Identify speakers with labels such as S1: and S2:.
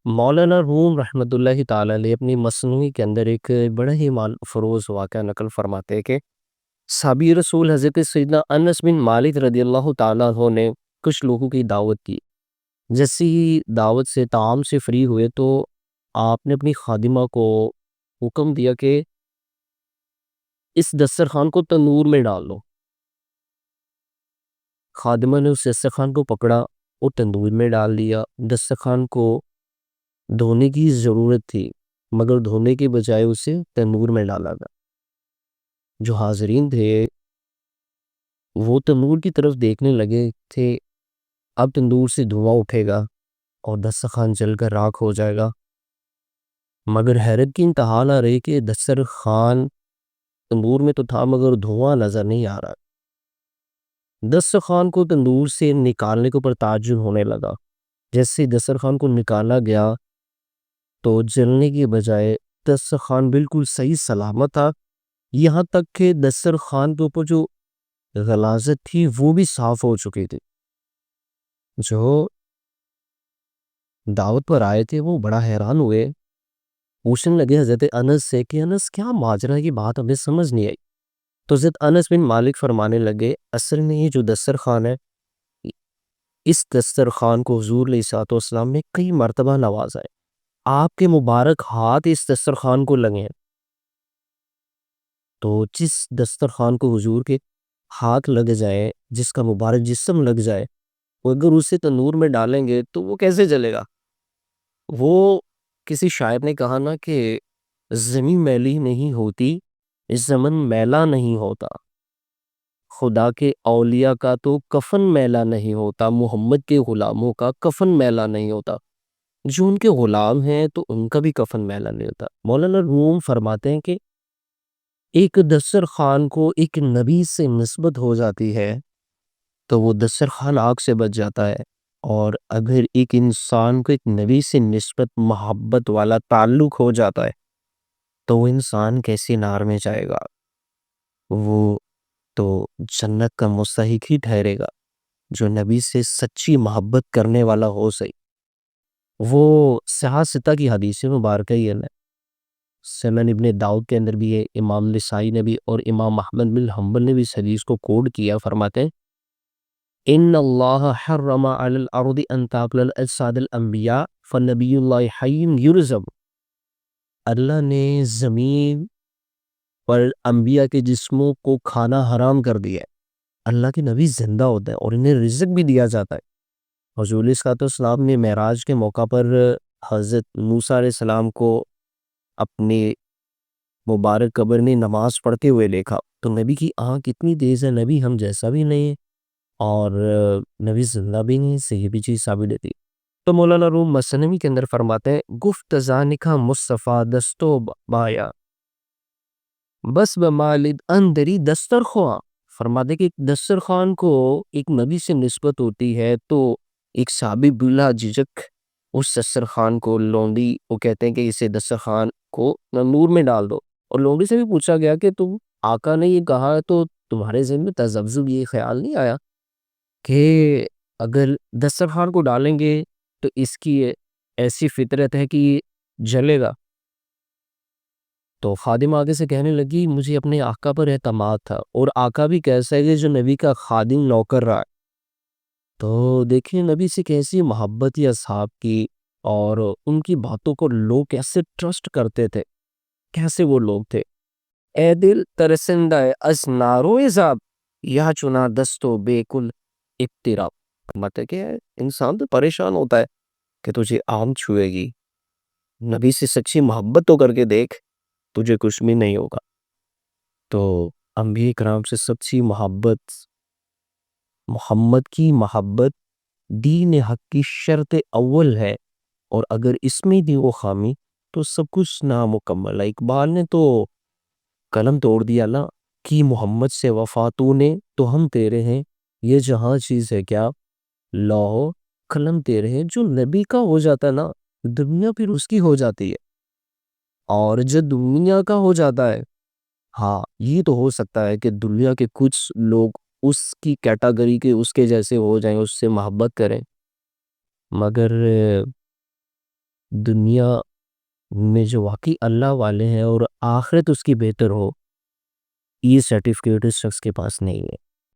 S1: مولانا روم رحمۃ اللہ تعالیٰ علیہ اپنی مثنوی کے اندر ایک بڑا ہی مال فروز واقعہ نقل فرماتے ہیں کہ صحابی رسول حضرت سیدنا انس بن مالک رضی اللہ تعالیٰ عنہ نے کچھ لوگوں کی دعوت کی۔ جیسی ہی دعوت سے طعام سے فری ہوئے تو آپ نے اپنی خادمہ کو حکم دیا کہ اس دسترخوان کو تنور میں ڈال دو۔ خادمہ نے اس دسترخوان کو پکڑا اور تندور میں ڈال دیا۔ دسترخوان کو دھونے کی ضرورت تھی مگر دھونے کے بجائے اسے تنور میں ڈالا گیا۔ جو حاضرین تھے وہ تنور کی طرف دیکھنے لگے تھے، اب تندور سے دھواں اٹھے گا اور دسترخوان جل کر راکھ ہو جائے گا، مگر حیرت کی انتہا نہ رہی کہ دسترخوان تندور میں تو تھا مگر دھواں نظر نہیں آ رہا۔ دسترخوان کو تندور سے نکالنے کے اوپر تعجب ہونے لگا۔ جیسے دسترخوان کو نکالا گیا تو جلنے کے بجائے دسترخوان بالکل صحیح سلامت تھا، یہاں تک کہ دسترخوان کے اوپر جو غلاظت تھی وہ بھی صاف ہو چکی تھی۔ جو دعوت پر آئے تھے وہ بڑا حیران ہوئے، پوچھنے لگے حضرت انس سے کہ انس کیا ماجرا کی بات ہمیں سمجھ نہیں آئی۔ تو حضرت انس بن مالک فرمانے لگے اصل میں یہ جو دسترخوان ہے، اس دسترخوان کو حضور علیہ الصلوۃ والسلام نے کئی مرتبہ نوازا ہے، آپ کے مبارک ہاتھ اس دسترخوان کو لگے ہیں، تو جس دسترخوان کو حضور کے ہاتھ لگ جائے، جس کا مبارک جسم لگ جائے، وہ اگر اسے تنور میں ڈالیں گے تو وہ کیسے جلے گا؟ وہ کسی شاعر نے کہا نا کہ زمین میلی نہیں ہوتی، زمن میلا نہیں ہوتا، خدا کے اولیاء کا تو کفن میلا نہیں ہوتا، محمد کے غلاموں کا کفن میلا نہیں ہوتا، جو ان کے غلام ہیں تو ان کا بھی کفن میلا نہیں ہوتا۔ مولانا روم فرماتے ہیں کہ ایک دسترخوان کو ایک نبی سے نسبت ہو جاتی ہے تو وہ دسترخوان آگ سے بچ جاتا ہے، اور اگر ایک انسان کو ایک نبی سے نسبت محبت والا تعلق ہو جاتا ہے تو وہ انسان کیسی نار میں جائے گا؟ وہ تو جنت کا مستحق ہی ٹھہرے گا، جو نبی سے سچی محبت کرنے والا ہو سہی۔ وہ صحاح ستہ کی حدیث مبارکہ ہی ہے، سنن ابن داؤد کے اندر بھی ہے، امام نسائی نے بھی اور امام احمد بن حنبل نے بھی اس حدیث کو کوڈ کیا۔ فرماتے ہیں ان اللہ حرم علی الارض ان تاکل اجساد الانبیاء فنبی اللہ حی یرزق، اللہ نے زمین پر انبیاء کے جسموں کو کھانا حرام کر دیا ہے۔ اللہ کے نبی زندہ ہوتا ہے اور انہیں رزق بھی دیا جاتا ہے۔ حضور علیہ الصلوۃ والسلام نے معراج کے موقع پر حضرت موسیٰ علیہ السلام کو اپنے مبارک قبر میں نماز پڑھتے ہوئے دیکھا، تو نبی کی آنکھ اتنی تیز ہے، نبی ہم جیسا بھی نہیں ہے اور نبی زندہ بھی نہیں، سے یہ بھی چیز ثابت دیتی۔ تو مولانا روم مثنوی کے اندر فرماتے ہیں گفت زانکا مصطفیٰ دستو بایا بس بمالد اندری دسترخواں، فرماتے کہ ایک دسترخوان کو ایک نبی سے نسبت ہوتی ہے تو ایک صحابی بلا جھجک اس دسترخوان کو لونڈی، وہ کہتے ہیں کہ اسے دسترخوان کو نور میں ڈال دو، اور لونڈی سے بھی پوچھا گیا کہ تم آقا نے یہ کہا تو تمہارے ذہن میں تذبذب یہ خیال نہیں آیا کہ اگر دسترخوان کو ڈالیں گے تو اس کی ایسی فطرت ہے کہ یہ جلے گا؟ تو خادم آگے سے کہنے لگی مجھے اپنے آقا پر اعتماد تھا، اور آقا بھی کیسا ہے کہ جو نبی کا خادم نوکر رہا ہے۔ تو دیکھیں نبی سے کیسی محبت یا اصحاب کی، اور ان کی باتوں کو لوگ کیسے ٹرسٹ کرتے تھے، کیسے وہ لوگ تھے۔ اے دل ترسندہ از نارو عذاب، یا چنا دستو بے کل ابتراب، مطلب کہ انسان تو پریشان ہوتا ہے کہ تجھے آم چھوئے گی، نبی سے سچی محبت تو کر کے دیکھ، تجھے کچھ بھی نہیں ہوگا۔ تو انبیاء کرام سے سچی محبت، محمد کی محبت دین حق کی شرط اول ہے، اور اگر اس میں دی وہ خامی تو سب کچھ نامکمل ہے۔ اقبال نے تو قلم توڑ دیا نا کہ محمد سے وفا تو نے تو ہم تیرے ہیں، یہ جہاں چیز ہے کیا لوح قلم تیرے ہیں۔ جو نبی کا ہو جاتا ہے نا دنیا پھر اس کی ہو جاتی ہے، اور جو دنیا کا ہو جاتا ہے، ہاں یہ تو ہو سکتا ہے کہ دنیا کے کچھ لوگ اس کی کیٹاگری کے اس کے جیسے ہو جائیں، اس سے محبت کریں، مگر دنیا میں جو واقعی اللہ والے ہیں اور آخرت اس کی بہتر ہو، یہ سرٹیفکیٹ اس شخص کے پاس نہیں ہے.